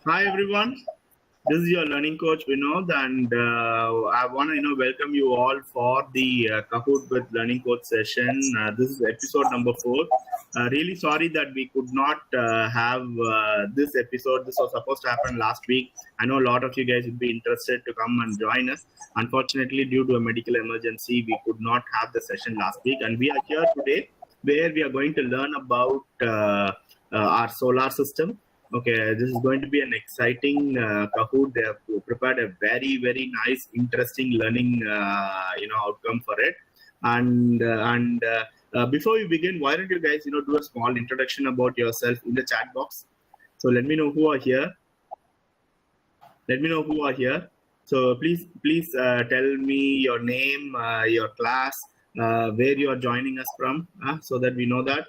Hi everyone, this is your learning coach Vinod, and I want to welcome you all for the Kahoot with Learning Coach session. This is episode number 4. Really sorry that we could not have this episode. This was supposed to happen last week. I know a lot of you guys would be interested to come and join us. Unfortunately, due to a medical emergency, we could not have the session last week, and we are here today where we are going to learn about our solar system. Okay, this is going to be an exciting Kahoot. They have prepared a very nice, interesting learning outcome for it. And before we begin, why don't you guys do a small introduction about yourself in the chat box? So let me know who are here. Let me know who are here. So please tell me your name, your class, where you are joining us from, so that we know that.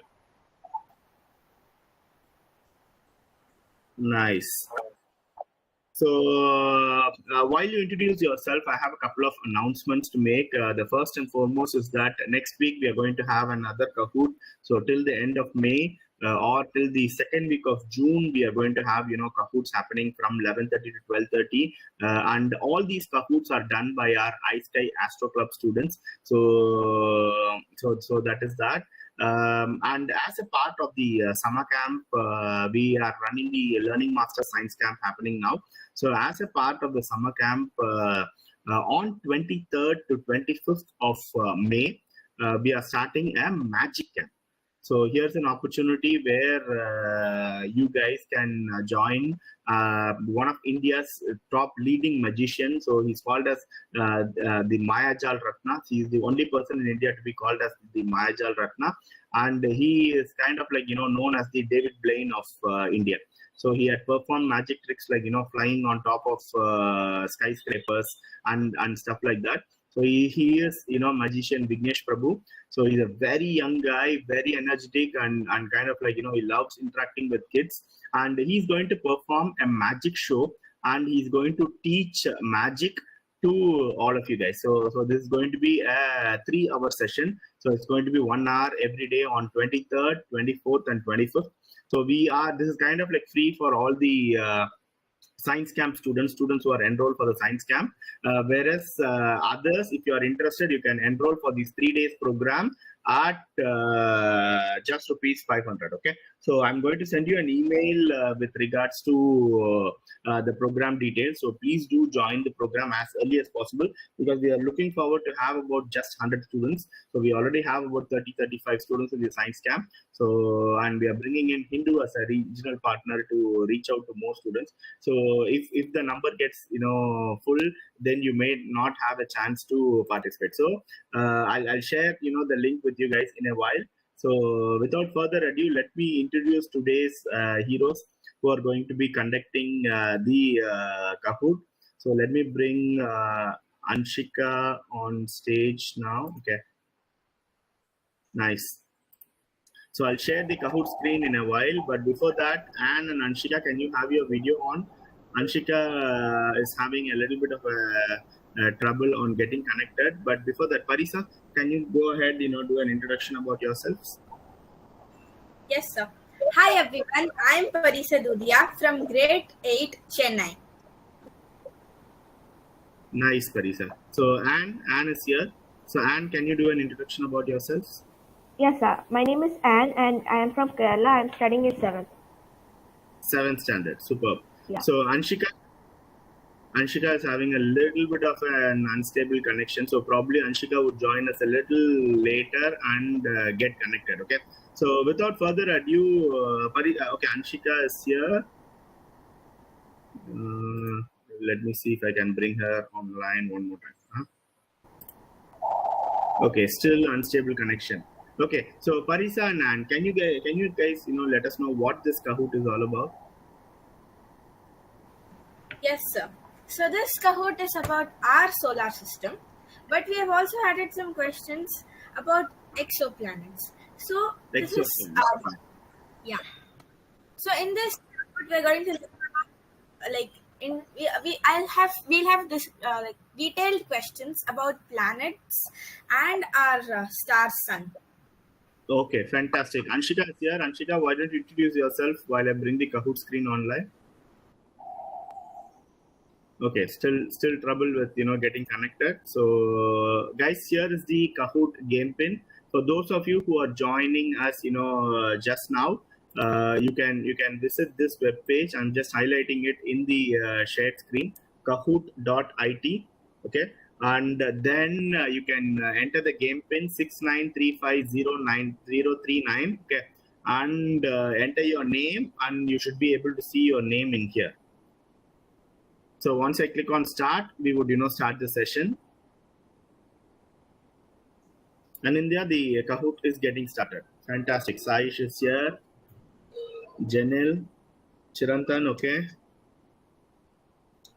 Nice. So, while you introduce yourself, I have a couple of announcements to make. The first and foremost is that next week we are going to have another Kahoot. So, till the end of May or till the second week of June, we are going to have Kahoots happening from 11:30 to 12:30, and all these Kahoots are done by our iSKY Astro Club students. So that is that. And as a part of the summer camp, we are running the Learning Master Science Camp happening now. So as a part of the summer camp, on 23rd to 25th of May, we are starting a magic camp. So here's an opportunity where you guys can join one of India's top leading magicians. So he's called as the Mayajal Ratna. He's the only person in India to be called as the Mayajal Ratna. And he is kind of like, known as the David Blaine of India. So he had performed magic tricks like, flying on top of skyscrapers and stuff like that. So he is, magician Vignesh Prabhu. So he's a very young guy, very energetic, and kind of like, he loves interacting with kids. And he's going to perform a magic show, and he's going to teach magic to all of you guys. So this is going to be a 3-hour session. So it's going to be 1 hour every day on 23rd, 24th, and 25th. So this is kind of like free for all the science camp students who are enrolled for the science camp, whereas others, if you are interested, you can enroll for this 3 days program at just rupees 500. Okay, so I'm going to send you an email with regards to the program details. So please do join the program as early as possible, because we are looking forward to have about just 100 students. So we already have about 30-35 students in the science camp. So, and we are bringing in Hindu as a regional partner to reach out to more students. So if the number gets full, then you may not have a chance to participate. So I'll share the link with you guys in a while. So without further ado, let me introduce today's heroes who are going to be conducting the Kahoot. So let me bring Anshika on stage now. Okay, nice. So I'll share the Kahoot screen in a while, but before that, Anne and Anshika, can you have your video on? Anshika is having a little bit of a trouble on getting connected, but before that, Pareesa, can you go ahead, do an introduction about yourselves? Yes, sir. Hi, everyone. I'm Pareesa Dudia from Grade 8, Chennai. Nice, Pareesa. So Anne is here. So Anne, can you do an introduction about yourselves? Yes, sir. My name is Anne and I am from Kerala. I am studying in 7th. 7th standard. Superb. Yeah. So Anshika is having a little bit of an unstable connection. So probably Anshika would join us a little later and get connected. Okay. So without further ado, okay, Anshika is here. Let me see if I can bring her online one more time. Okay, still unstable connection. Okay, so Pareesa and Anne, can you guys let us know what this Kahoot is all about? Yes, sir. So this Kahoot is about our solar system, but we have also added some questions about exoplanets. So this is yeah. So in this, we're going to like we'll have this like detailed questions about planets and our star sun. Okay, fantastic. Anshika is here. Anshika, why don't you introduce yourself while I bring the Kahoot screen online? Okay, still trouble with getting connected. So guys, here is the Kahoot game pin. For those of you who are joining us, just now, you can visit this web page. I'm just highlighting it in the shared screen, kahoot.it. Okay, and then you can enter the game pin 6935090039. Okay, and enter your name, and you should be able to see your name in here. So once I click on start, we would start the session. And in there, the Kahoot is getting started. Fantastic. Saish is here. Janil, Chirantan, okay.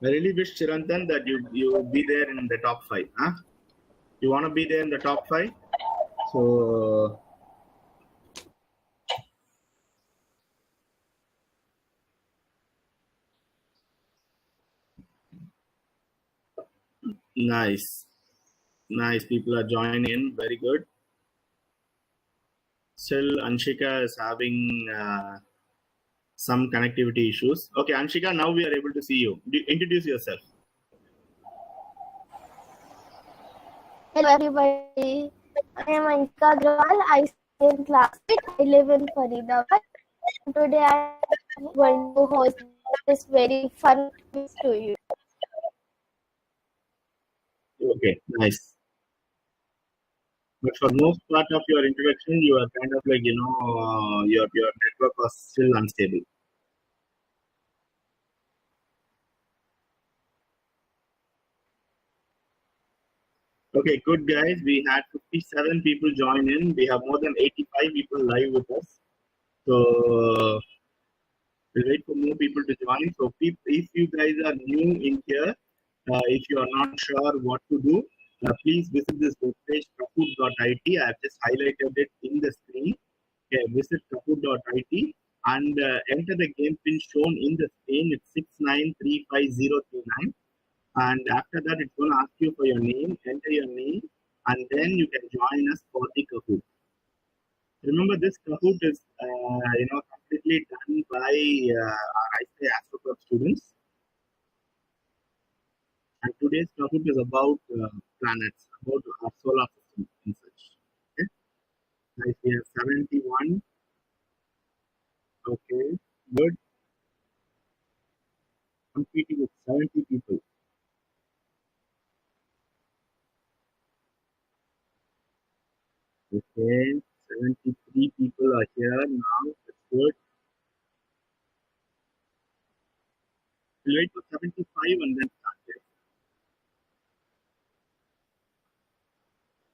I really wish, Chirantan, that you be there in the top 5. Huh? You want to be there in the top 5? So nice. Nice. People are joining in. Very good. Still, Anshika is having some connectivity issues. Okay, Anshika, now we are able to see you. Introduce yourself. Hello everybody, I am Anshika Agrawal. I stay in class 8. I live in Faridabad. Today I am going to host this very fun quiz to you. Okay, nice. But for most part of your introduction, you are kind of like, your network was still unstable. Okay, good guys. We had 57 people join in. We have more than 85 people live with us. So we'll wait for more people to join. So if you guys are new in here, if you are not sure what to do, please visit this webpage, kahoot.it. I have just highlighted it in the screen. Okay, visit kahoot.it and enter the game pin shown in the screen. It's 69350039. And after that, it's going to ask you for your name. Enter your name, and then you can join us for the Kahoot. Remember, this Kahoot is completely done by our iSKY Astro Club students. And today's Kahoot is about planets, about our solar system and such. Okay, nice. We have 71. Okay, good. Competing with 70 people. Okay, 73 people are here now. That's good. We'll wait for 75 and then start it.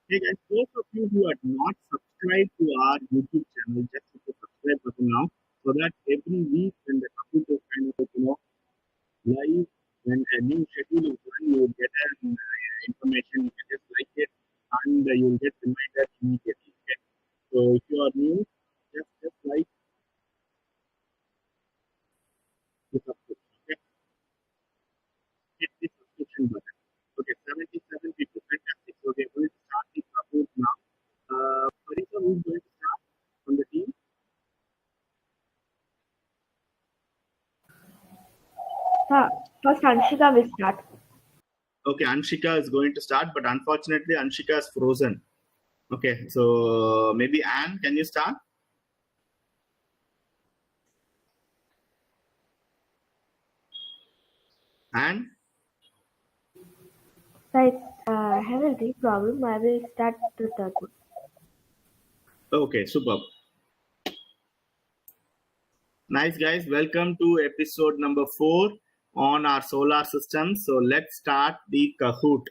Hey guys, those of you who are not subscribed to our YouTube channel, just hit the subscribe button now, so that every week when the computer is kind of live, when a new schedule is done, you will get information. You can just like it, and you will get reminded immediately. Okay? So if you are new, just like the subscription. Okay, hit the subscription button. Okay, 77 people, fantastic. So we are going to start the Kahoot now. Pareesa, who's going to start from the team? First, Anshika will start. Okay, Anshika is going to start, but unfortunately, Anshika is frozen. Okay, so maybe Anne, can you start? Anne? Right, I have a big problem. I will start the third one. Okay, superb. Nice, guys. Welcome to episode number 4 on our solar system. So let's start the Kahoot.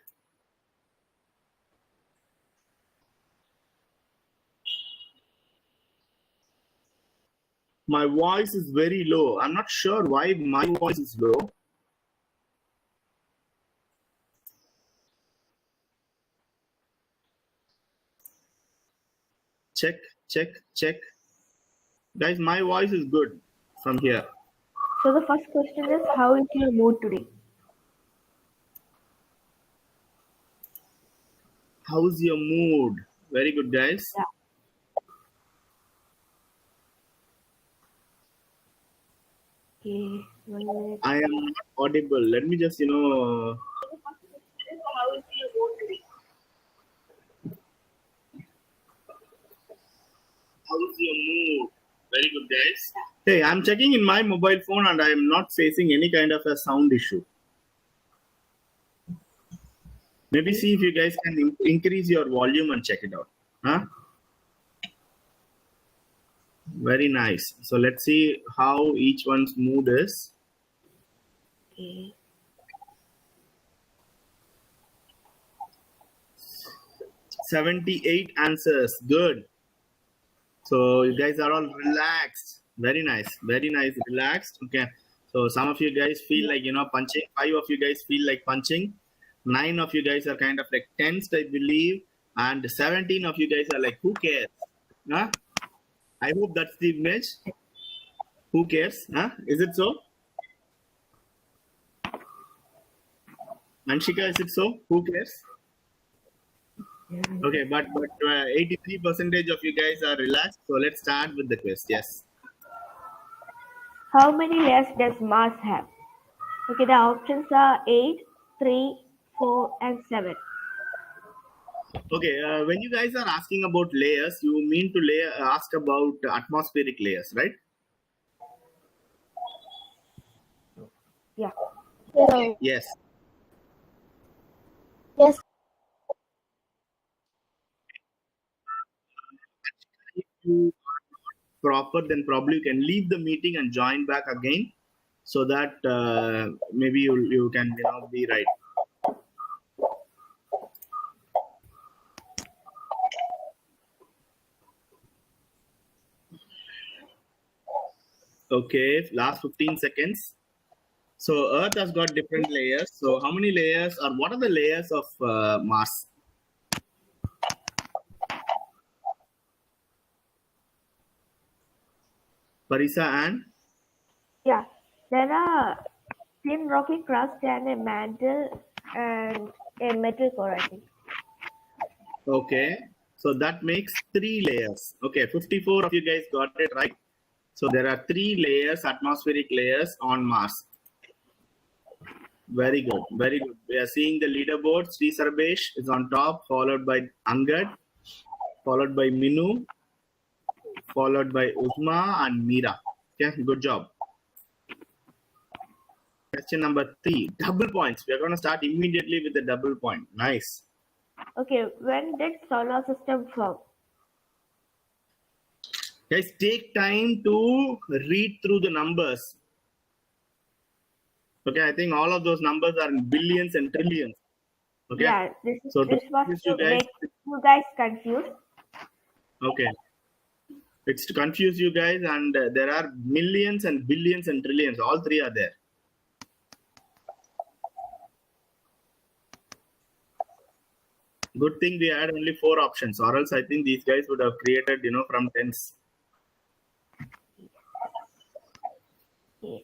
My voice is very low. I'm not sure why my voice is low. Check, check, check. Guys, my voice is good from here. So the first question is, how is your mood today? How's your mood? Very good, guys. Yeah. Okay, 1 minute. I am not audible. Let me just, how's your mood? Very good, guys. Hey, I'm checking in my mobile phone and I am not facing any kind of a sound issue. Maybe see if you guys can increase your volume and check it out. Huh? Very nice. So let's see how each one's mood is. Okay. 78 answers. Good. So you guys are all relaxed. Very nice. Very nice. Relaxed. Okay. So some of you guys feel like, punching. 5 of you guys feel like punching. 9 of you guys are kind of like tensed, I believe. And 17 of you guys are like, who cares? Huh? I hope that's the image. Who cares? Huh? Is it so? Anshika, is it so? Who cares? Okay, but 83% of you guys are relaxed. So let's start with the quiz. Yes. How many layers does Mars have? Okay, the options are 8, 3, 4, and 7. Okay, when you guys are asking about layers, you mean to ask about atmospheric layers, right? Yeah. Yeah. Yes. Yes. If you are not proper, then probably you can leave the meeting and join back again, so that maybe you can be right. Okay, last 15 seconds. So Earth has got different layers. So how many layers, or what are the layers of Mars? Parisa and? Yeah. There are thin rocky crust and a mantle and a metal core, I think. Okay, so that makes 3 layers. Okay, 54 of you guys got it right. So there are 3 layers, atmospheric layers on Mars. Very good, very good. We are seeing the leaderboard. Sri Sarbesh is on top, followed by Angad, followed by Minu, followed by Uzma and Meera. Okay, good job. Question number 3, double points. We are going to start immediately with the double point. Nice. Okay, when did solar system form? Guys, take time to read through the numbers. Okay, I think all of those numbers are in billions and trillions. Okay. Yeah, this So was confuse to you guys. make you guys confused. Okay. It's to confuse you guys, and there are millions and billions and trillions. All 3 are there. Good thing we had only 4 options, or else I think these guys would have created, from tens. Yeah.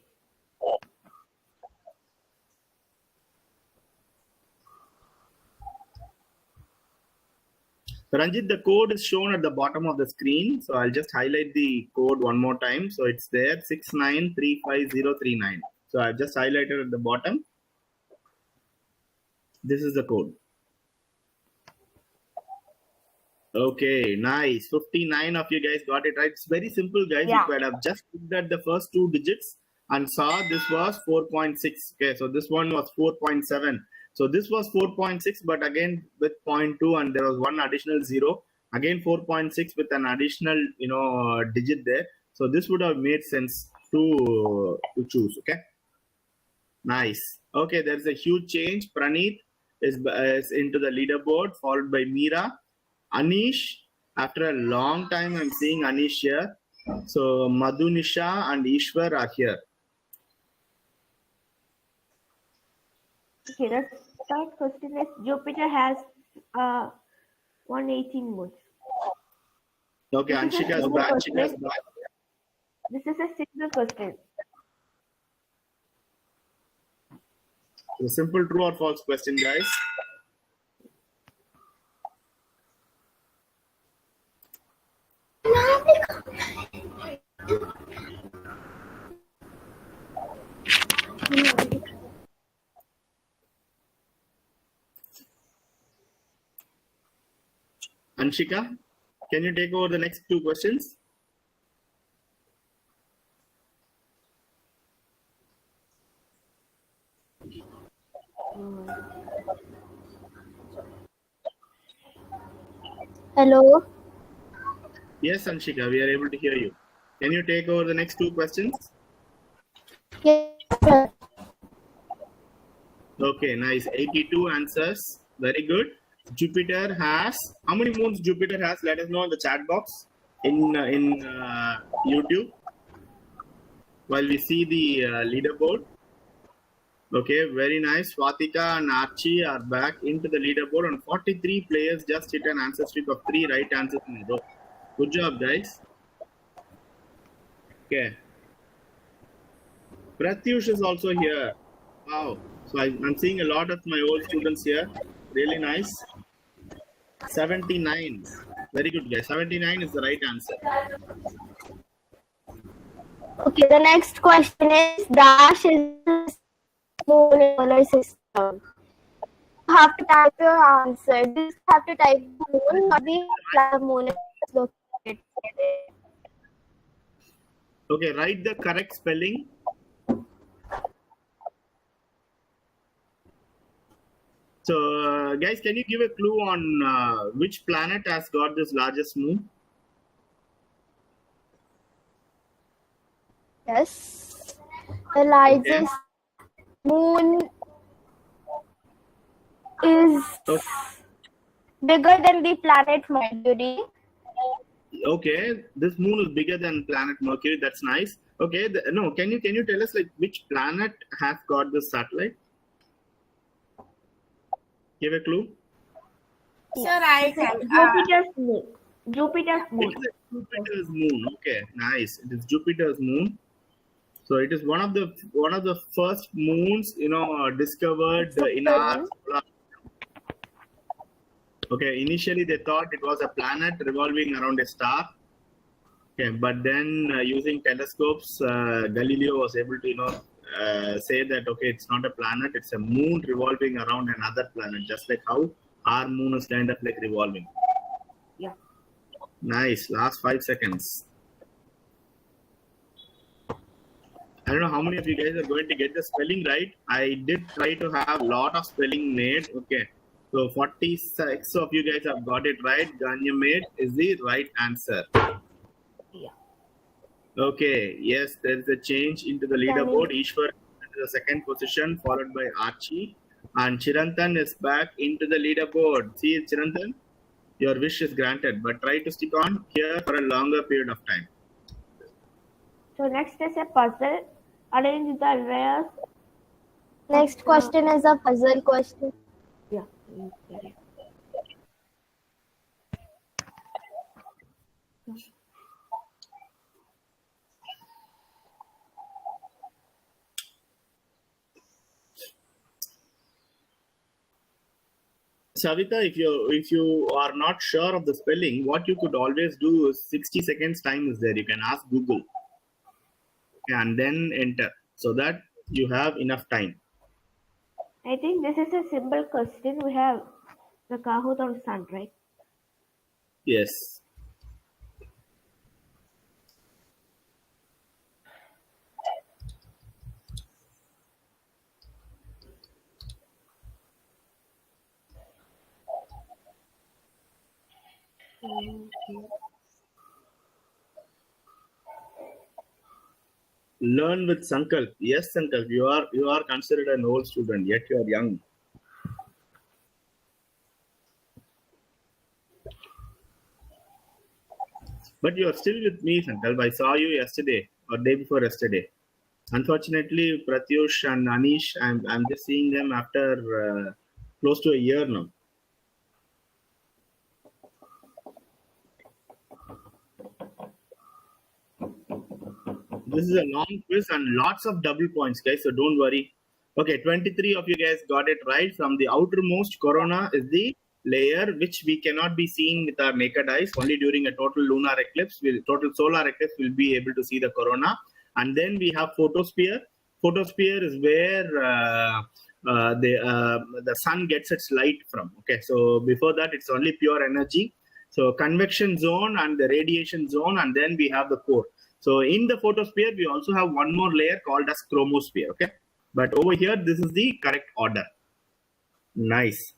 Ranjit, the code is shown at the bottom of the screen. So I'll just highlight the code one more time. So it's there, 6935039. So I've just highlighted at the bottom. This is the code. Okay, nice. 59 of you guys got it right. It's very simple, guys. Yeah. You could have just looked at the first 2 digits and saw this was 4.6. Okay, so this one was 4.7. So this was 4.6, but again with 0.2, and there was one additional 0. Again 4.6 with an additional, digit there. So this would have made sense to choose. Okay, nice. Okay, there's a huge change. Praneeth is into the leaderboard, followed by Meera. Anish, after a long time, I'm seeing Anish here. So Madhunisha and Ishwar are here. Okay, the third question is Jupiter has 118 moons. Okay, Anshika is back. This is a simple question. So simple true or false question, guys. Anshika, can you take over the next two questions? Hello. Yes, Anshika, we are able to hear you. Can you take over the next two questions? Yes, sir. Okay, nice. 82 answers. Very good. Jupiter has, how many moons Jupiter has? Let us know in the chat box in YouTube while we see the leaderboard. Okay, very nice. Swatika and Archie are back into the leaderboard, and 43 players just hit an answer streak of 3 right answers in a row. Good job, guys. Okay. Pratyush is also here. Wow. So I'm seeing a lot of my old students here. Really nice. 79. Very good, guys. 79 is the right answer. Okay, the next question is Dash is moon in solar system. You have to type your answer. You have to type the moon, not the moon is located. Okay, write the correct spelling. So, guys, can you give a clue on which planet has got this largest moon? Yes. The largest moon is bigger than the planet Mercury. Okay, this moon is bigger than planet Mercury. That's nice. Okay, no, can you tell us like which planet has got this satellite? Give a clue. Sir, I can. Jupiter's moon. Jupiter's moon. It is Jupiter's moon. Okay, nice. It is Jupiter's moon. So it is one of the first moons discovered in our solar. Okay, initially they thought it was a planet revolving around a star. Okay, but then using telescopes, Galileo was able to say that okay, it's not a planet, it's a moon revolving around another planet, just like how our moon is kind of like revolving. Yeah. Nice. Last 5 seconds. I don't know how many of you guys are going to get the spelling right. I did try to have a lot of spelling made. Okay. So 46 of you guys have got it right. Ganymede is the right answer. Yeah. Okay. Yes, there is a change into the leaderboard. Ishwar is in the second position, followed by Archie. And Chirantan is back into the leaderboard. See, Chirantan, your wish is granted, but try to stick on here for a longer period of time. So next is a puzzle. Arrange the layers. Next question is a puzzle question. Yeah. Savita, if you are not sure of the spelling, what you could always do is 60 seconds time is there. You can ask Google and then enter so that you have enough time. I think this is a simple question. We have the Kahoot on Sun, right? Yes. Learn with Sankalp. Yes, Sankalp, you are considered an old student, yet you are young. But you are still with me, Sankalp. I saw you yesterday or day before yesterday. Unfortunately, Pratyush and Anish, I'm just seeing them after close to a year now. This is a long quiz and lots of double points, guys, so don't worry. Okay, 23 of you guys got it right. From the outermost, corona is the layer which we cannot be seeing with our naked eyes. Only during a total lunar eclipse, total solar eclipse, we'll be able to see the corona. And then we have photosphere. Photosphere is where the sun gets its light from. Okay, so before that, it's only pure energy. So convection zone and the radiation zone, and then we have the core. So in the photosphere, we also have one more layer called as chromosphere. Okay, but over here, this is the correct order. Nice.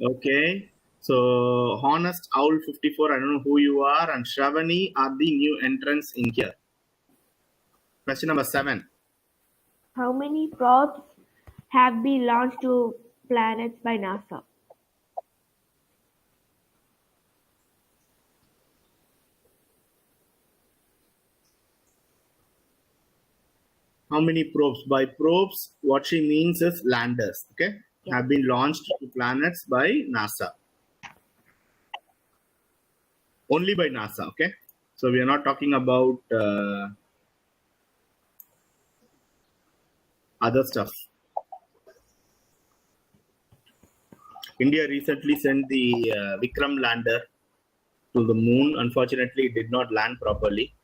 Okay. So Honest Owl 54, I don't know who you are, and Shravani are the new entrants in here. Question number 7. How many probes have been launched to planets by NASA? How many probes? By probes, what she means is landers. Okay, Yeah. have been launched to planets by NASA. Only by NASA. Okay, so we are not talking about other stuff. India recently sent the Vikram lander to the moon. Unfortunately, it did not land properly.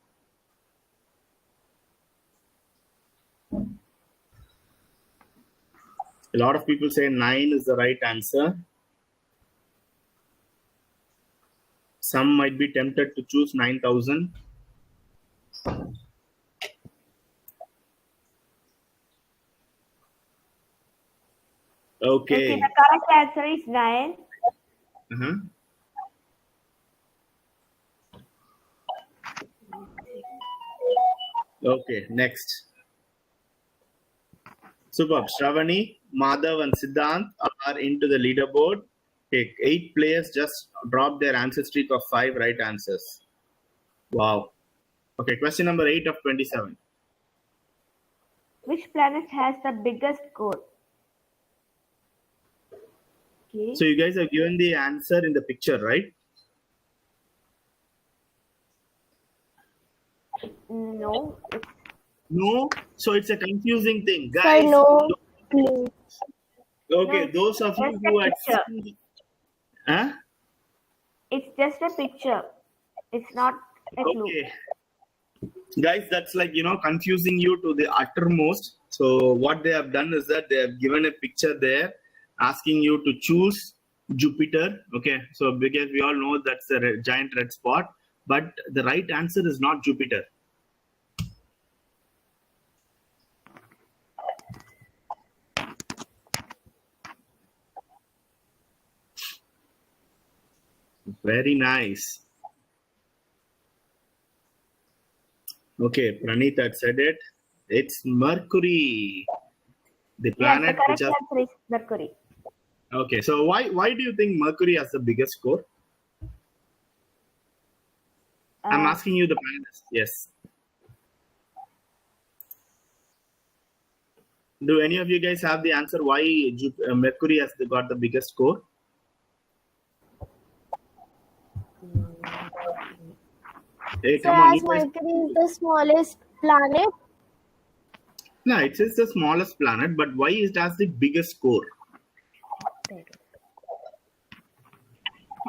A lot of people say 9 is the right answer. Some might be tempted to choose 9,000. Okay. The correct answer is 9. Uh-huh. Okay, next. Superb. Shravani, Madhav, and Siddhant are into the leaderboard. Okay, 8 players just dropped their answer streak of 5 right answers. Wow. Okay, question number 8 of 27. Which planet has the biggest core? Okay. So you guys have given the answer in the picture, right? No. No. So it's a confusing thing, Sir, guys. no, please. Okay, No, those of you just who a had picture. seen, huh? It's just a picture. It's not a clue. Okay. Guys, that's like, confusing you to the uttermost. So what they have done is that they have given a picture there asking you to choose Jupiter. Okay, so because we all know that's a giant red spot, but the right answer is not Jupiter. Very nice. Okay, Praneeth had said it. It's Mercury, the Yes, planet the which correct has. answer is Mercury. Okay, so why do you think Mercury has the biggest core? I'm asking you the panelists. Yes. Do any of you guys have the answer why Mercury has got the biggest core? Hey, So come on, as you guys. Mercury is the smallest planet, No, it is the smallest planet, but why it has the biggest core?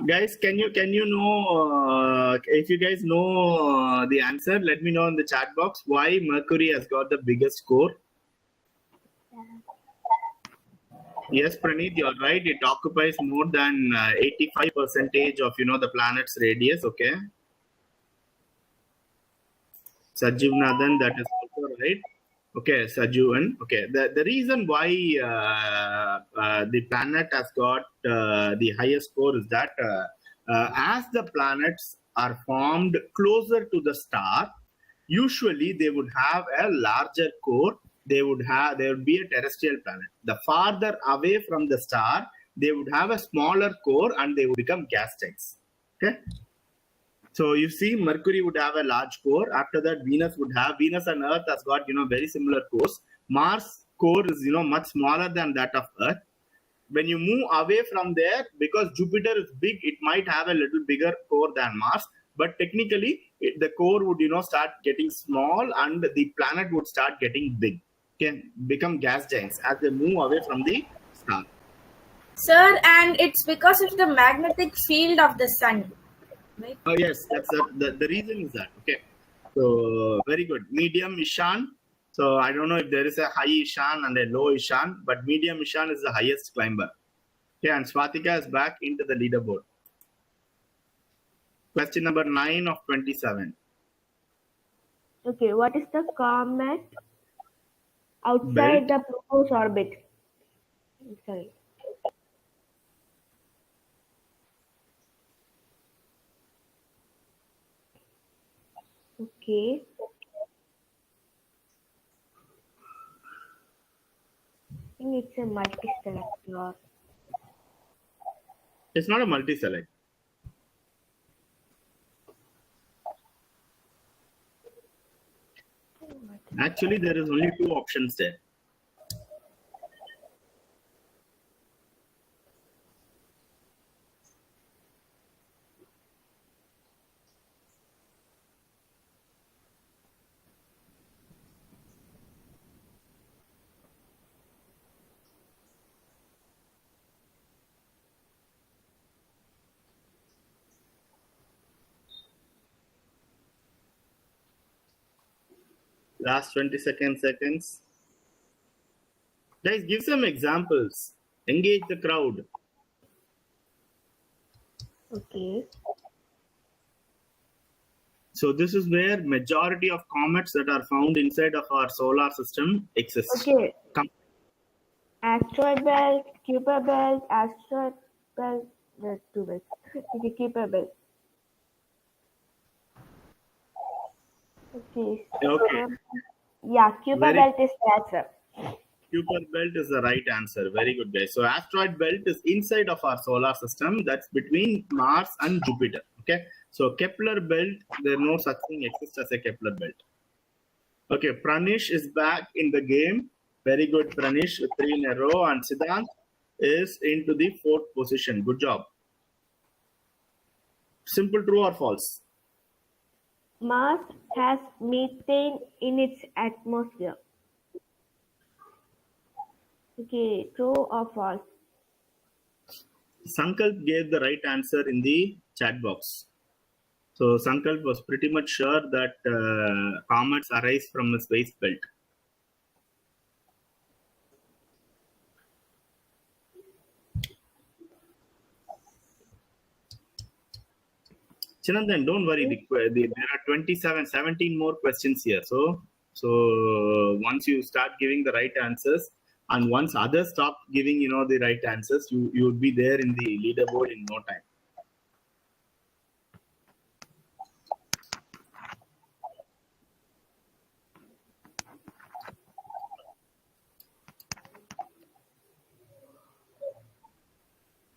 Guys, can you know if you guys know the answer? Let me know in the chat box why Mercury has got the biggest core. Yes, Praneeth, you're right. It occupies more than 85% of the planet's radius. Okay. Sajiv Nathan, that is also right. Okay, Sajuvan. Okay, the reason why the planet has got the highest core is that as the planets are formed closer to the star, usually they would have a larger core. There would be a terrestrial planet. The farther away from the star, they would have a smaller core and they would become gas giants. Okay. So you see, Mercury would have a large core. After that, Venus and Earth has got very similar cores. Mars core is much smaller than that of Earth. When you move away from there, because Jupiter is big, it might have a little bigger core than Mars. But technically, the core would start getting small, and the planet would start getting big. Can become gas giants as they move away from the star. Sir, and it's because of the magnetic field of the sun. Right? Oh yes, that's the reason is that. Okay. So very good. Medium Ishan. So I don't know if there is a high Ishan and a low Ishan, but medium Ishan is the highest climber. Okay, and Swatika is back into the leaderboard. Question number 9 of 27. Okay, what is the comet outside the Pluto's orbit? Sorry. Okay. I think it's a multi-stellar. It's not a multi-select. Actually, there is only 2 options there. Last 20 seconds. Guys, give some examples. Engage the crowd. Okay. So this is where majority of comets that are found inside of our solar system exist. Okay. Asteroid belt, Kuiper belt, asteroid belt, there's 2 belts. Okay, Kuiper belt. Okay. Yeah, Kuiper belt is the answer. Kuiper belt is the right answer. Very good, guys. So asteroid belt is inside of our solar system. That's between Mars and Jupiter. Okay. So Kepler belt, there no such thing exists as a Kepler belt. Okay, Pranish is back in the game. Very good, Pranish, with 3 in a row. And Siddhant is into the 4th position. Good job. Simple true or false? Mars has methane in its atmosphere. Okay, true or false? Sankalp gave the right answer in the chat box. So Sankalp was pretty much sure that comets arise from the space belt. Chinandan, don't worry. There are 17 more questions here. So once you start giving the right answers, and once others stop giving, the right answers, you would be there in the leaderboard in no time.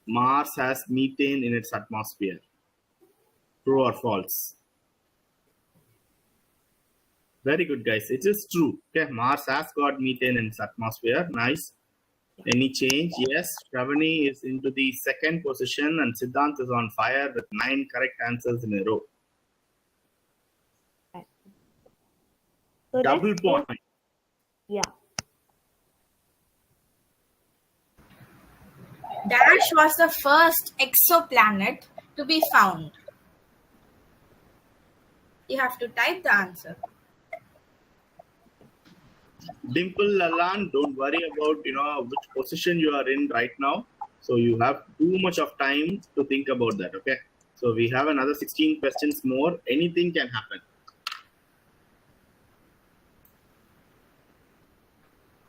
Mars has methane in its atmosphere. True or false? Very good, guys. It is true. Okay, Mars has got methane in its atmosphere. Nice. Any change? Yes. Shravani is into the 2nd position and Siddhant is on fire with 9 correct answers in a row. So Double point. Yeah. Dash was the first exoplanet to be found. You have to type the answer. Dimple Lalan, don't worry about which position you are in right now. So you have too much of time to think about that. Okay. So we have another 16 questions more. Anything can happen.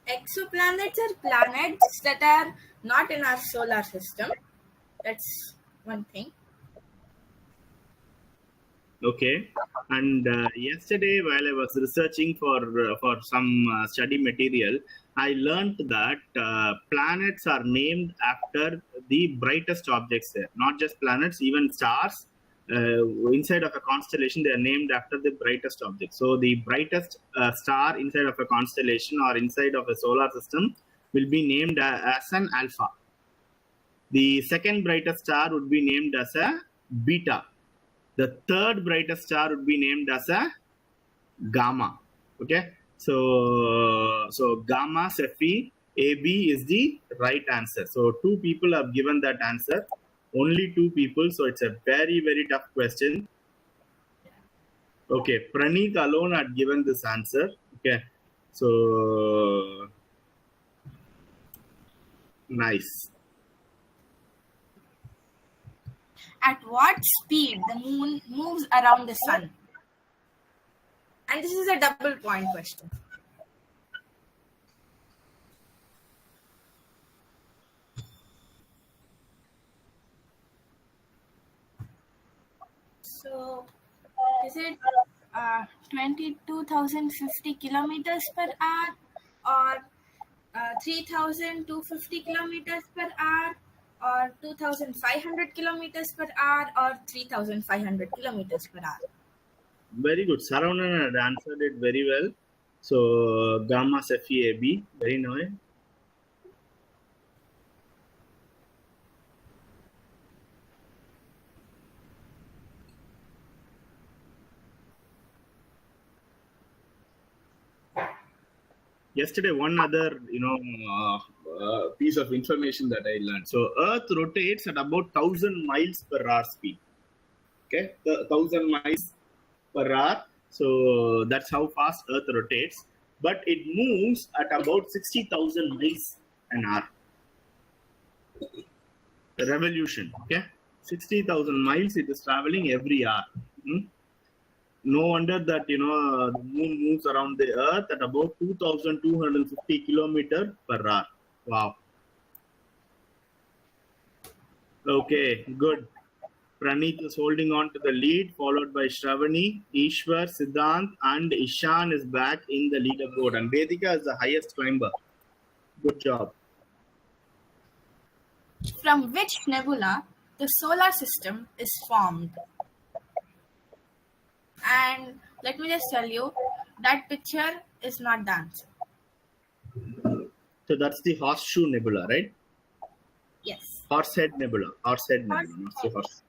Exoplanets are planets that are not in our solar system. That's one thing. Okay. And yesterday, while I was researching for some study material, I learned that planets are named after the brightest objects there. Not just planets, even stars. Inside of a constellation, they are named after the brightest object. So the brightest star inside of a constellation or inside of a solar system will be named as an alpha. The second brightest star would be named as a beta. The third brightest star would be named as a gamma. Okay, so gamma Cephei AB is the right answer. So 2 people have given that answer. Only 2 people. So it's a very, very tough question. Okay, Praneeth alone had given this answer. Okay, so nice. At what speed the moon moves around the sun? And this is a double point question. So, is it 22,050 kilometers per hour, or 3,250 kilometers per hour, or 2,500 kilometers per hour, or 3,500 kilometers per hour? Very good. Saravanan had answered it very well. So gamma FEAB, very nice. Yesterday, one other piece of information that I learned. So Earth rotates at about 1,000 miles per hour speed. Okay, 1,000 miles per hour. So that's how fast Earth rotates. But it moves at about 60,000 miles an hour. The revolution. Okay, 60,000 miles it is traveling every hour. No wonder that the moon moves around the Earth at about 2,250 kilometers per hour. Wow. Okay, good. Praneeth is holding on to the lead, followed by Shravani, Ishwar, Siddhant, and Ishan is back in the leaderboard. And Vedika is the highest climber. Good job. From which nebula the solar system is formed? And let me just tell you, that picture is not the answer. So that's the Horseshoe Nebula, right? Yes. Horsehead Nebula. Horsehead Nebula, not the horse.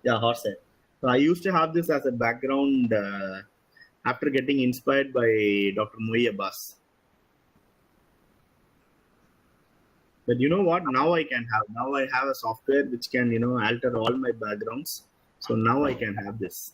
Yeah, Horsehead. So I used to have this as a background after getting inspired by Dr. Moy Abbas. But you know what? Now I have a software which can, alter all my backgrounds. So now I can have this.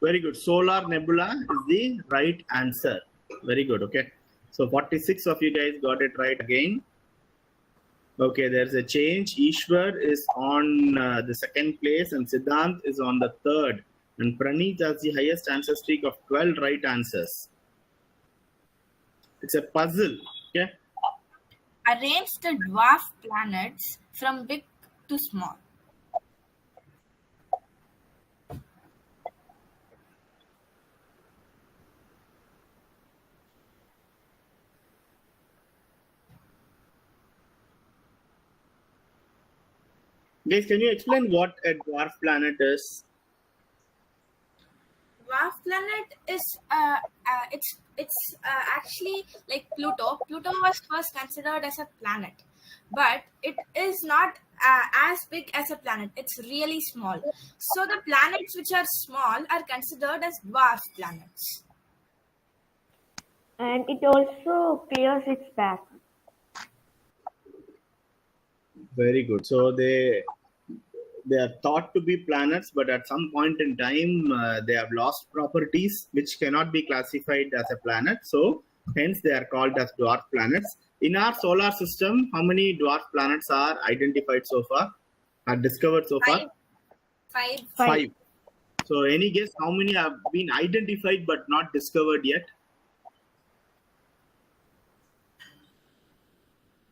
Very good. Solar Nebula is the right answer. Very good. Okay. So 46 of you guys got it right again. Okay, there's a change. Ishwar is on the second place and Siddhant is on the third. And Praneeth has the highest answer streak of 12 right answers. It's a puzzle. Okay. Arrange the dwarf planets from big to small. Guys, can you explain what a dwarf planet is? Dwarf planet is it's actually like Pluto. Pluto was first considered as a planet, but it is not as big as a planet. It's really small. So the planets which are small are considered as dwarf planets. And it also clears its path. Very good. So they are thought to be planets, but at some point in time, they have lost properties which cannot be classified as a planet. So hence they are called as dwarf planets. In our solar system, how many dwarf planets are identified so far, are discovered so far? 5. 5. So any guess how many have been identified but not discovered yet?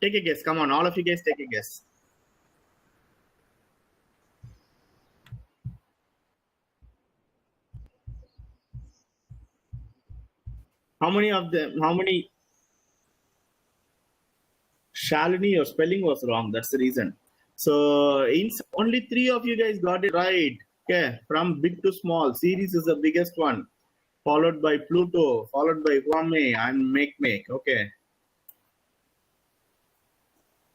Take a guess. Come on, all of you guys take a guess. How many of them? How many? Shalini, your spelling was wrong. That's the reason. So only 3 of you guys got it right. Okay, from big to small. Ceres is the biggest one, followed by Pluto, followed by Huame and Make. Okay.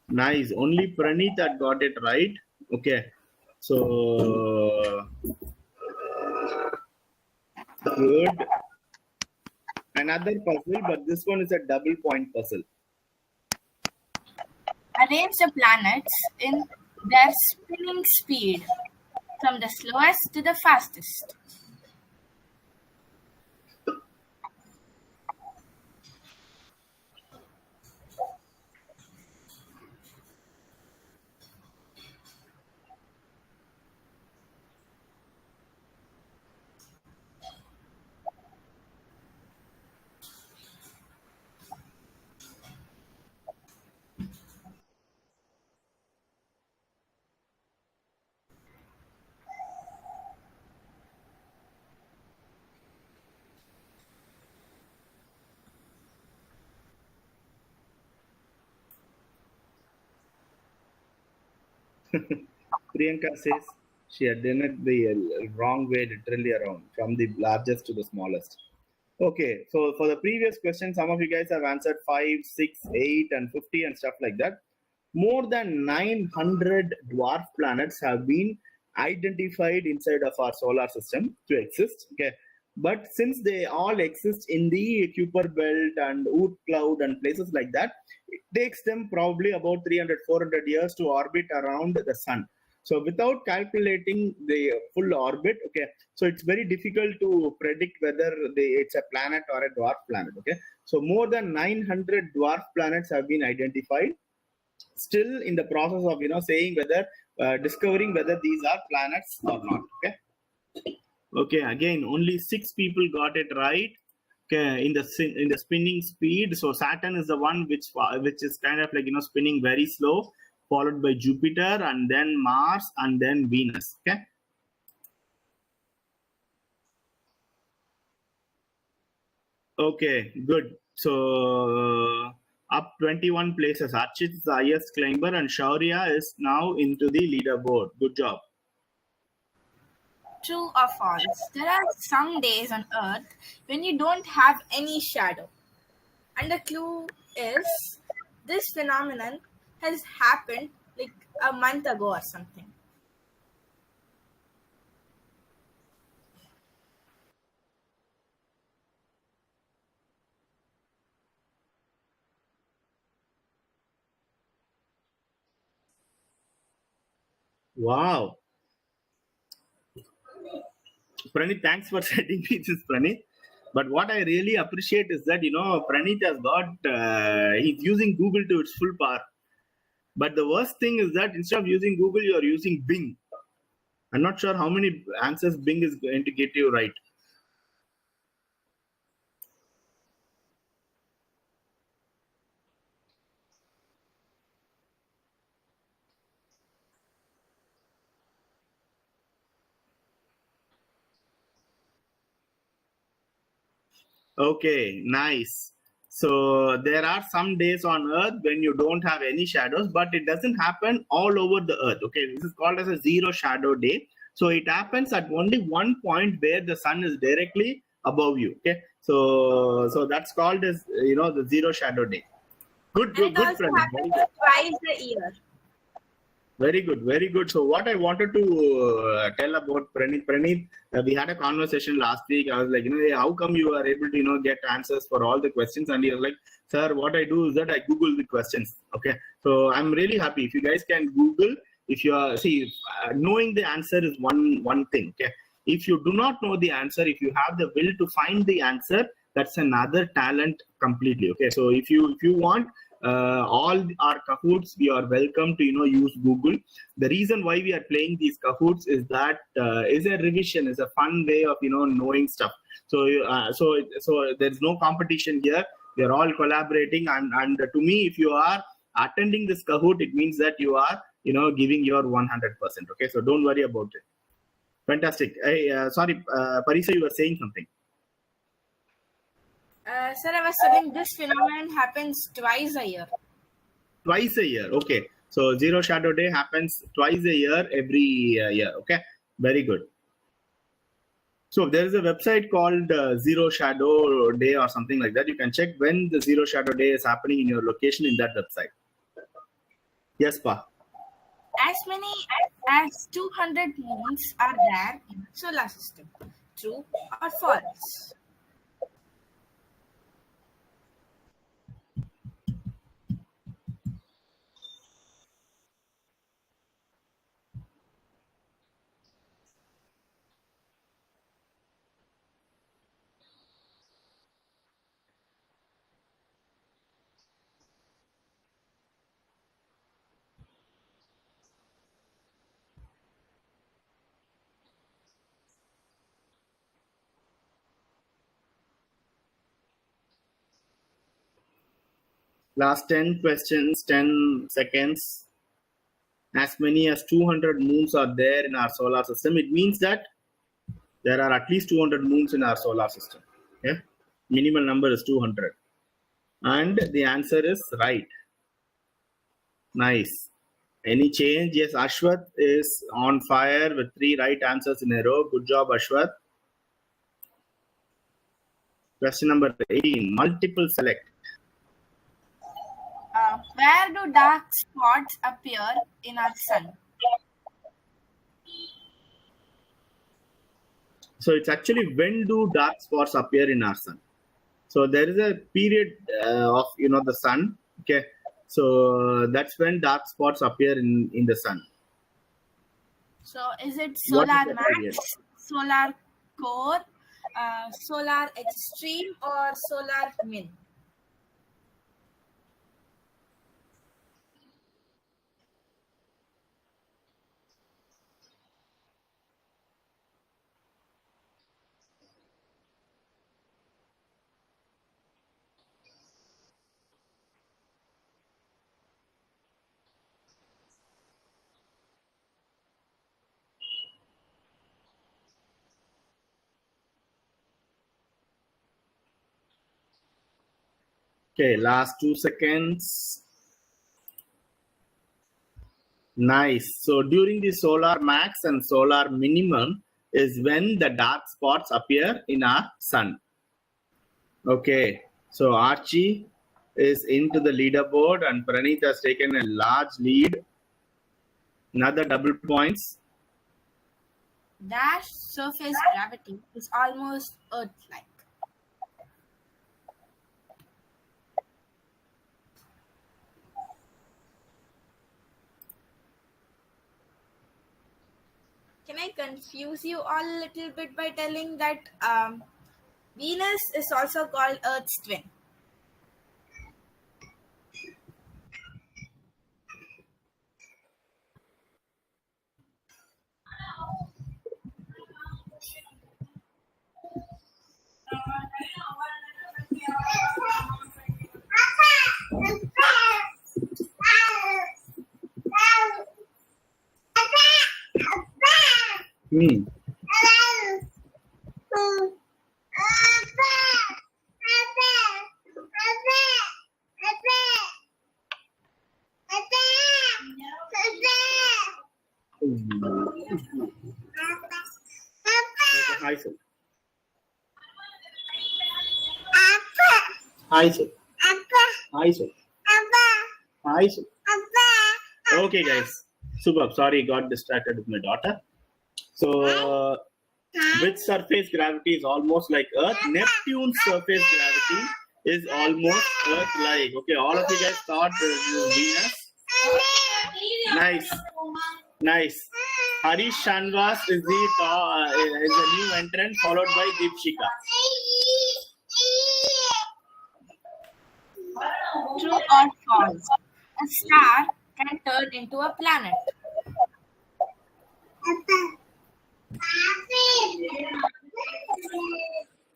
Nice. Only Pranit had got it right. Okay. So good. Another puzzle, but this one is a double point puzzle. Arrange the planets in their spinning speed from the slowest to the fastest. Priyanka says she had done it the wrong way, literally around, from the largest to the smallest. Okay, so for the previous question, some of you guys have answered 5, 6, 8, and 50 and stuff like that. More than 900 dwarf planets have been identified inside of our solar system to exist. Okay, but since they all exist in the Kuiper belt and Oort cloud and places like that, it takes them probably about 300-400 years to orbit around the sun. So without calculating the full orbit, okay, so it's very difficult to predict whether it's a planet or a dwarf planet. Okay, so more than 900 dwarf planets have been identified. Still in the process of saying whether discovering whether these are planets or not. Okay, again only 6 people got it right. Okay, in the spinning speed. So Saturn is the one which is kind of like spinning very slow, followed by Jupiter and then Mars and then Venus. Okay, good. So up 21 places. Archit is the highest climber and Shaurya is now into the leaderboard. Good job. True or false? There are some days on Earth when you don't have any shadow. And the clue is this phenomenon has happened like a month ago or something. Wow. Pranit, thanks for sending me this, Pranit. But what I really appreciate is that, Pranit has got, he's using Google to its full power. But the worst thing is that instead of using Google, you're using Bing. I'm not sure how many answers Bing is going to get you right. Okay, nice. So there are some days on Earth when you don't have any shadows, but it doesn't happen all over the Earth. Okay, this is called as a zero shadow day. So it happens at only one point where the sun is directly above you. Okay, so that's called as the zero shadow day. Good. It also happens twice a year. Very good, very good. So what I wanted to tell about Pranit, we had a conversation last week. I was like, hey, how come you are able to, get answers for all the questions? And he was like, sir, what I do is that I Google the questions. Okay. So I'm really happy. If you guys can Google, if you are, knowing the answer is one thing. Okay. If you do not know the answer, if you have the will to find the answer, that's another talent completely. Okay. So if you want, all our Kahoots, we are welcome to use Google. The reason why we are playing these Kahoots is that is a revision, is a fun way of knowing stuff. So there's no competition here. We are all collaborating, and to me, if you are attending this Kahoot, it means that you are giving your 100%. Okay, so don't worry about it. Fantastic. Sorry, Pareesa, you were saying something. Sir, I was telling this phenomenon happens twice a year. Twice a year. Okay. So Zero Shadow Day happens twice a year, every year. Okay. Very good. So there is a website called Zero Shadow Day or something like that. You can check when the Zero Shadow Day is happening in your location in that website. Yes, Pa. As many as 200 moons are there in the solar system. True or false? Last 10 questions, 10 seconds. As many as 200 moons are there in our solar system. It means that there are at least 200 moons in our solar system. Okay? Minimal number is 200. And the answer is right. Nice. Any change? Yes, Ashwath is on fire with 3 right answers in a row. Good job, Ashwath. Question number 18. Multiple select. Where do dark spots appear in our sun? So it's actually when do dark spots appear in our sun. So there is a period of the sun. Okay, so that's when dark spots appear in the sun. So is it solar max, solar core, solar extreme, or solar min? Okay, last 2 seconds. Nice. So during the solar max and solar minimum is when the dark spots appear in our sun. Okay, so Archie is into the leaderboard and Praneeth has taken a large lead. Another double points. Dash surface gravity is almost Earth-like. Can I confuse you all a little bit by telling that Venus is also called Earth's twin? Hi, sir. Hi, sir. Hi, sir. Hi, sir. Okay, guys. Superb. Sorry, got distracted with my daughter. So, which surface gravity is almost like Earth? Neptune's surface gravity is almost Earth-like. Okay, all of you guys thought Venus. Nice. Nice. Harish Shanvas is the new entrant, followed by Deepshika. True or false? A star can turn into a planet.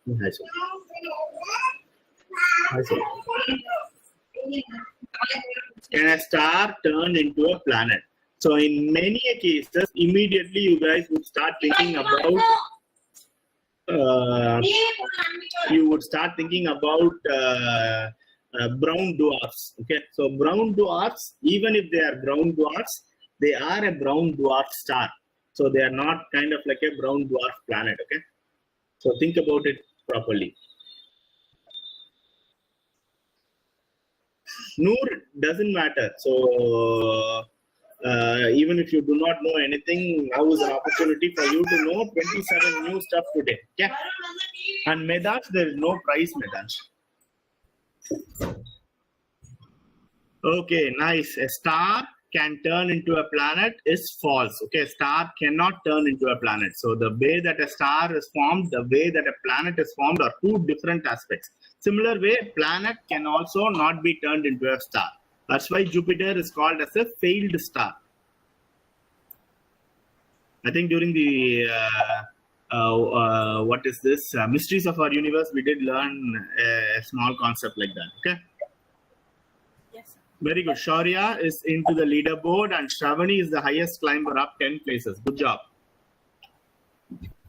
Hi, sir. Hi, sir. Can a star turn into a planet? So in many cases, immediately you guys would start thinking about brown dwarfs. Okay, so brown dwarfs, even if they are brown dwarfs, they are a brown dwarf star. So they are not kind of like a brown dwarf planet. Okay, so think about it properly. Noor doesn't matter. So even if you do not know anything, now is an opportunity for you to know 27 new stuff today. Okay. And Medansh, there is no prize, Medansh. Okay, nice. A star can turn into a planet is false. Okay, a star cannot turn into a planet. So the way that a star is formed, the way that a planet is formed are two different aspects. Similar way, planet can also not be turned into a star. That's why Jupiter is called as a failed star. I think during the what is this mysteries of our universe, we did learn a small concept like that. Okay. Yes. Very good. Shaurya is into the leaderboard, and Shravani is the highest climber up 10 places. Good job.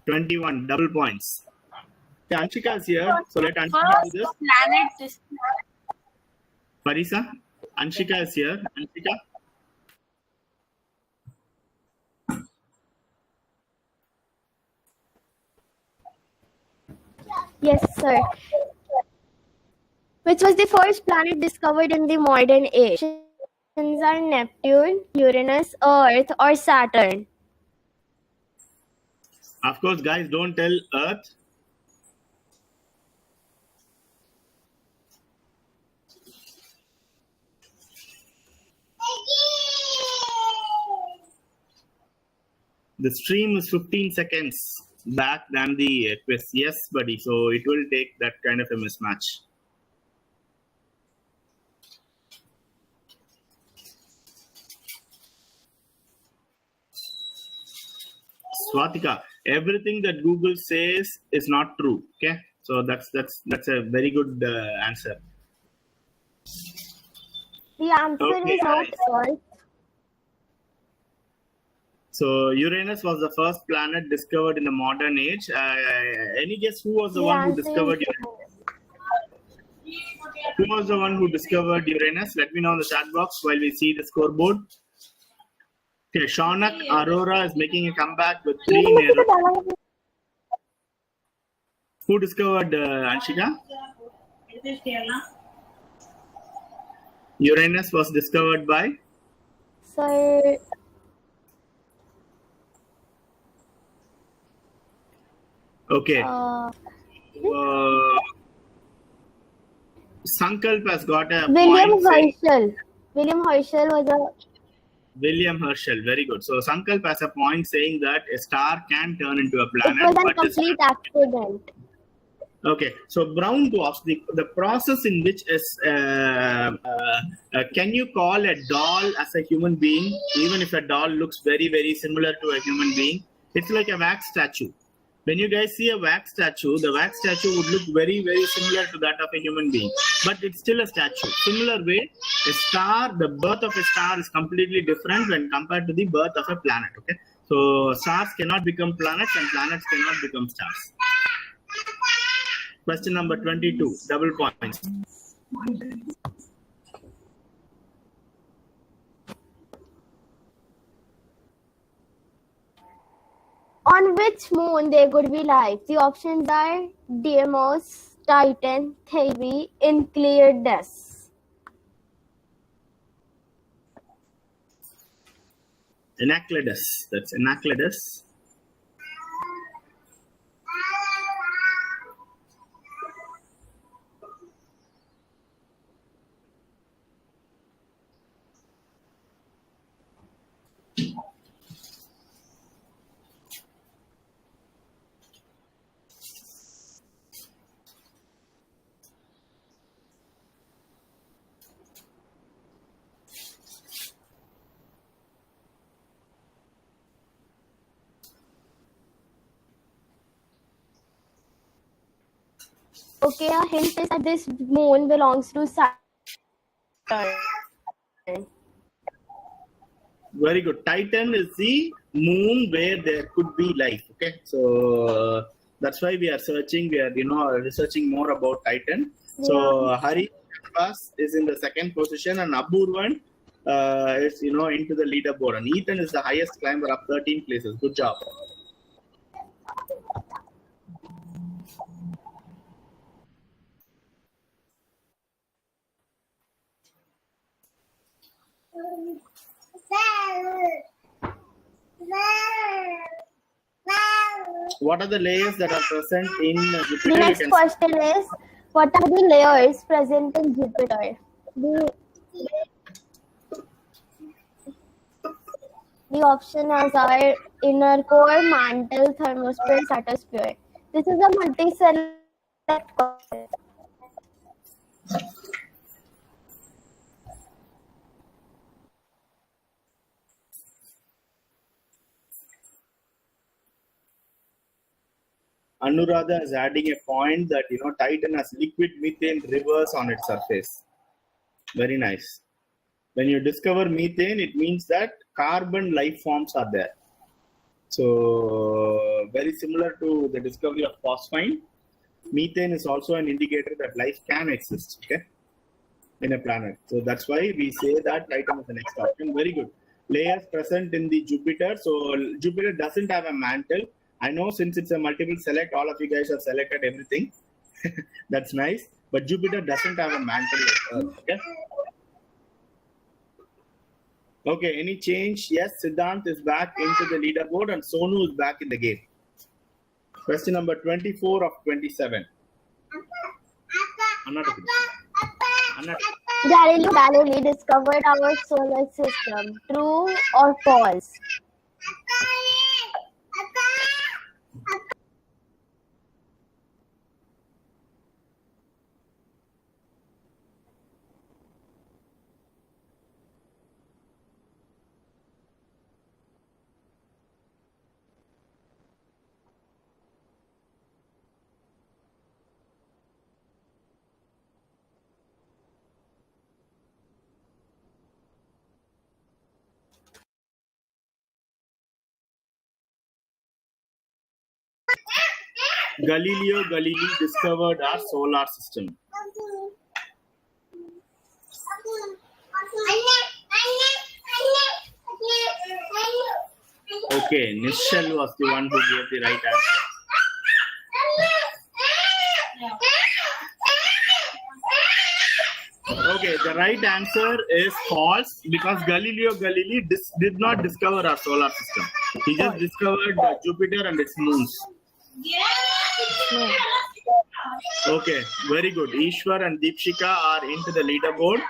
21 double points. Okay, Anshika is here, so let Anshika do this. Planet is Pareesa, Anshika is here. Anshika. Yes, sir. Which was the first planet discovered in the modern age? Options are Neptune, Uranus, Earth, or Saturn. Of course, guys, don't tell Earth. The stream is 15 seconds back than the quiz. Yes, buddy. So it will take that kind of a mismatch. Swatika, everything that Google says is not true. Okay, so that's a very good answer. The answer is not Earth. So Uranus was the first planet discovered in the modern age. Any guess who was the one who discovered Uranus? Who was the one who discovered Uranus? Let me know in the chat box while we see the scoreboard. Okay, Shaunak Arora is making a comeback with 3 in a row. Who discovered Anshika? Uranus was discovered by? Sir, Okay. Sankalp has got a William point. Herschel. William Herschel was a... William Herschel, very good. So Sankalp has a point saying that a star can turn into a planet. It was a complete accident. Okay, so brown dwarfs, the process in which is, can you call a doll as a human being, even if a doll looks very, very similar to a human being? It's like a wax statue. When you guys see a wax statue, the wax statue would look very, very similar to that of a human being, but it's still a statue. Similar way, a star, the birth of a star is completely different when compared to the birth of a planet. Okay, so stars cannot become planets and planets cannot become stars. Question number 22, double points. On which moon there could be life? The options are Deimos, Titan, Thebe, Enceladus. Enceladus. That's Enceladus. Okay, a hint is that this moon belongs to Saturn. Very good. Titan is the moon where there could be life. Okay, so that's why we are searching. We are researching more about Titan. So Hari is in the second position, and Apurvan is into the leaderboard. And Ethan is the highest climber, up 13 places. Good job. What are the layers that are present in Jupiter? The next question is, what are the layers present in Jupiter? The options are inner core, mantle, thermosphere, stratosphere. This is a multi-select question. Anuradha is adding a point that Titan has liquid methane rivers on its surface. Very nice. When you discover methane, it means that carbon life forms are there. So very similar to the discovery of phosphine, methane is also an indicator that life can exist, okay, in a planet. So that's why we say that Titan is the next option. Very good. Layers present in the Jupiter. So Jupiter doesn't have a mantle. I know since it's a multiple select, all of you guys have selected everything. That's nice. But Jupiter doesn't have a mantle like Earth. Okay. Okay, any change? Yes, Siddhant is back into the leaderboard and Sonu is back in the game. Question number 24 of 27. Galileo Galilei discovered our solar system. True or false? Galileo Galilei discovered our solar system. Okay, Nishal was the one who gave the right answer. Okay, the right answer is false because Galileo Galilei did not discover our solar system. He just discovered Jupiter and its moons. Okay, very good. Ishwar and Deepshika are into the leaderboard.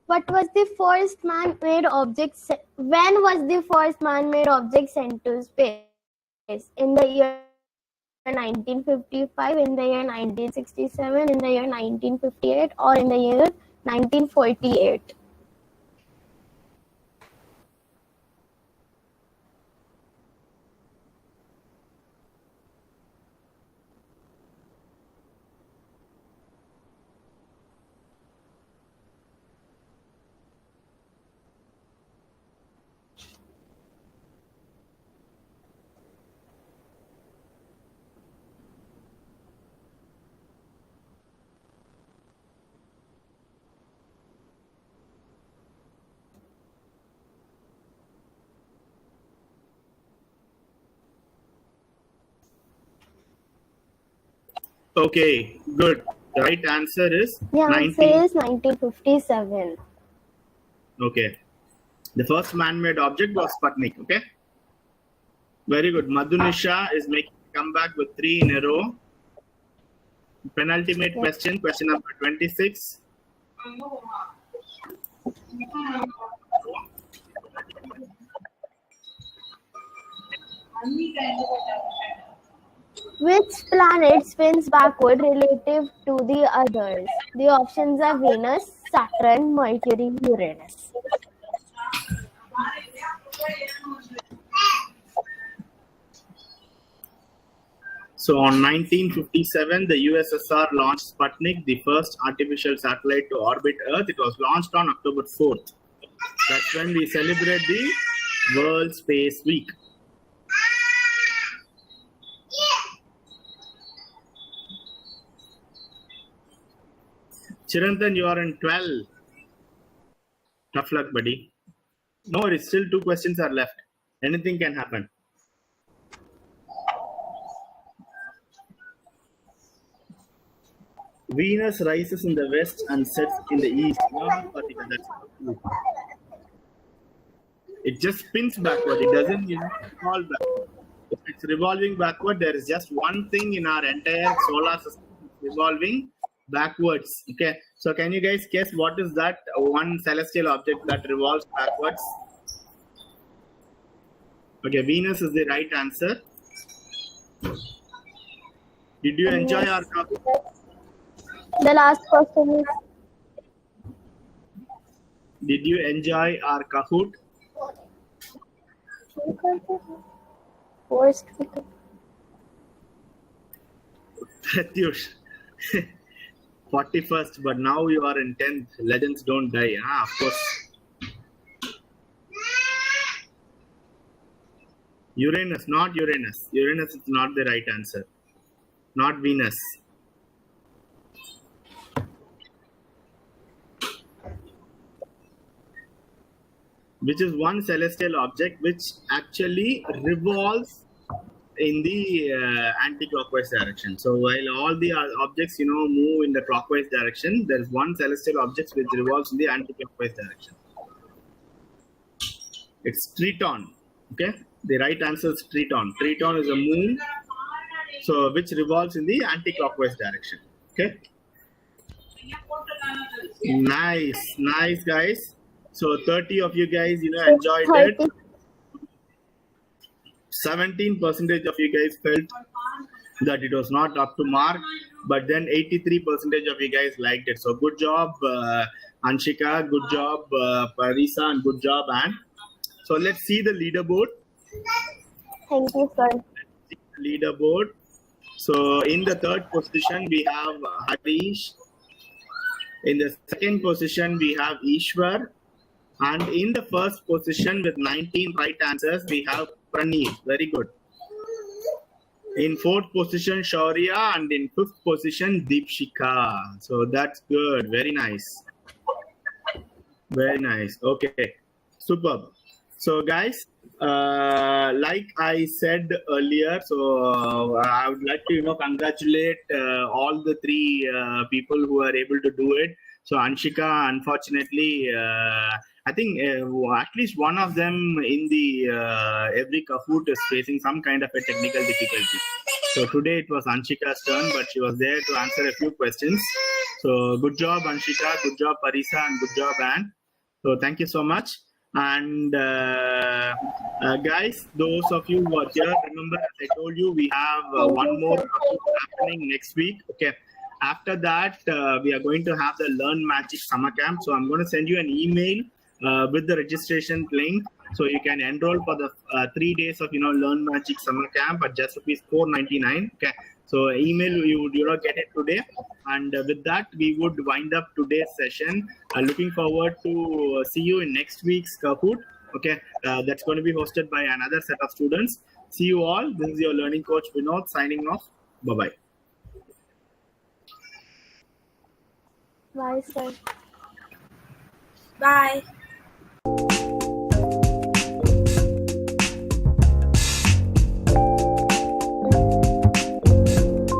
What was the first man-made object? When was the first man-made object sent to space? In the year 1955, in the year 1967, in the year 1958, or in the year 1948? Okay, good. The right answer is The answer is 1957. Okay. The first man-made object was Sputnik. Okay. Very good. Madhunisha is making a comeback with 3 in a row. Penultimate question, question number 26. Which planet spins backward relative to the others? The options are Venus, Saturn, Mercury, Uranus. So on 1957, the USSR launched Sputnik, the first artificial satellite to orbit Earth. It was launched on October 4th. That's when we celebrate the World Space Week. Chirantan, you are in 12. Tough luck, buddy. No, it's still 2 questions are left. Anything can happen. Venus rises in the west and sets in the east. No, that's it just spins backward. It doesn't fall backward. If it's revolving backward, there is just one thing in our entire solar system revolving backwards. Okay, so can you guys guess what is that one celestial object that revolves backwards? Okay, Venus is the right answer. Did you enjoy our topic? The last question is. Did you enjoy our Kahoot? Worst. Pratyush, 41st, but now you are in 10th. Legends don't die. Of course. Uranus, not Uranus. Uranus is not the right answer. Not Venus. Which is one celestial object which actually revolves in the anti-clockwise direction. So while all the objects, move in the clockwise direction, there is one celestial object which revolves in the anti-clockwise direction. It's Triton. Okay, the right answer is Triton. Triton is a moon, so which revolves in the anti-clockwise direction. Okay. Nice, guys. So 30 of you guys, enjoyed 30. It. 17% of you guys felt that it was not up to mark, but then 83% of you guys liked it. So good job, Anshika. Good job, Pareesa, and good job, Anne. So let's see the leaderboard. Thank you, sir. Leaderboard. So in the third position, we have Harish. In the second position, we have Ishwar. And in the first position with 19 right answers, we have Praneet. Very good. In fourth position, Shaurya. And in fifth position, Deepshika. So that's good. Very nice. Very nice. Okay. Superb. So guys, like I said earlier, so I would like to congratulate all the 3 people who are able to do it. So Anshika, unfortunately, I think at least one of them in the every Kahoot is facing some kind of a technical difficulty. So today it was Anshika's turn, but she was there to answer a few questions. So good job, Anshika. Good job, Pareesa, and good job, Anne. So thank you so much. And guys, those of you who are here, remember, as I told you, we have one more happening next week. Okay. After that, we are going to have the Learn Magic Summer Camp. So I'm going to send you an email with the registration link. So you can enroll for the 3 days of, Learn Magic Summer Camp at just ₹4.99. Okay. So email, you would get it today. And with that, we would wind up today's session. Looking forward to see you in next week's Kahoot. Okay. That's going to be hosted by another set of students. See you all. This is your learning coach, Vinod, signing off. Bye-bye. Bye, sir. Bye.